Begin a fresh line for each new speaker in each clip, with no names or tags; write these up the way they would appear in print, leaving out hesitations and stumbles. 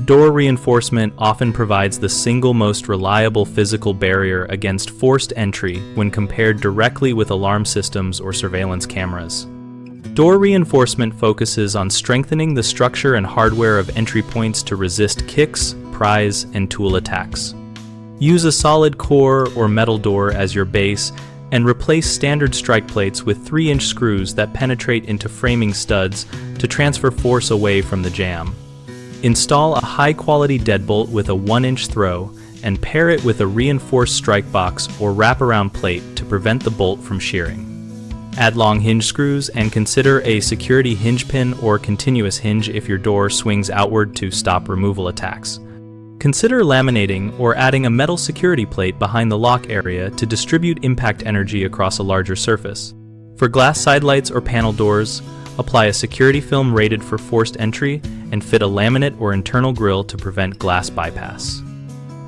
Door reinforcement often provides the single most reliable physical barrier against forced entry when compared directly with alarm systems or surveillance cameras. Door reinforcement focuses on strengthening the structure and hardware of entry points to resist kicks, pries, and tool attacks. Use a solid core or metal door as your base and replace standard strike plates with 3-inch screws that penetrate into framing studs to transfer force away from the jamb. Install a high-quality deadbolt with a 1-inch throw and pair it with a reinforced strike box or wraparound plate to prevent the bolt from shearing. Add long hinge screws and consider a security hinge pin or continuous hinge if your door swings outward to stop removal attacks. Consider laminating or adding a metal security plate behind the lock area to distribute impact energy across a larger surface. For glass side lights or panel doors, apply a security film rated for forced entry and fit a laminate or internal grille to prevent glass bypass.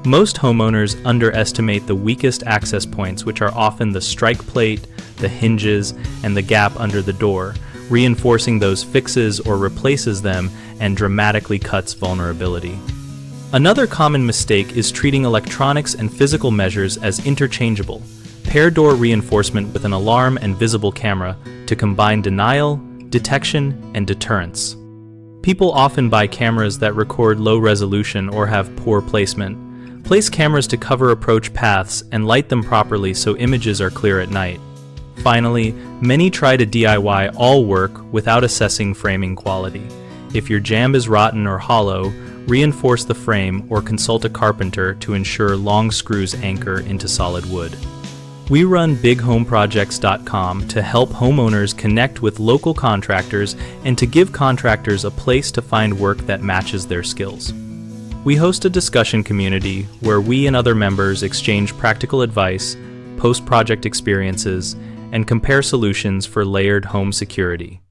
Most homeowners underestimate the weakest access points, which are often the strike plate, the hinges, and the gap under the door. Reinforcing those fixes or replaces them and dramatically cuts vulnerability. Another common mistake is treating electronics and physical measures as interchangeable. Pair door reinforcement with an alarm and visible camera to combine denial, detection, and deterrence. People often buy cameras that record low resolution or have poor placement. Place cameras to cover approach paths and light them properly so images are clear at night. Finally, many try to DIY all work without assessing framing quality. If your jamb is rotten or hollow, reinforce the frame or consult a carpenter to ensure long screws anchor into solid wood. We run bighomeprojects.com to help homeowners connect with local contractors and to give contractors a place to find work that matches their skills. We host a discussion community where we and other members exchange practical advice, post-project experiences, and compare solutions for layered home security.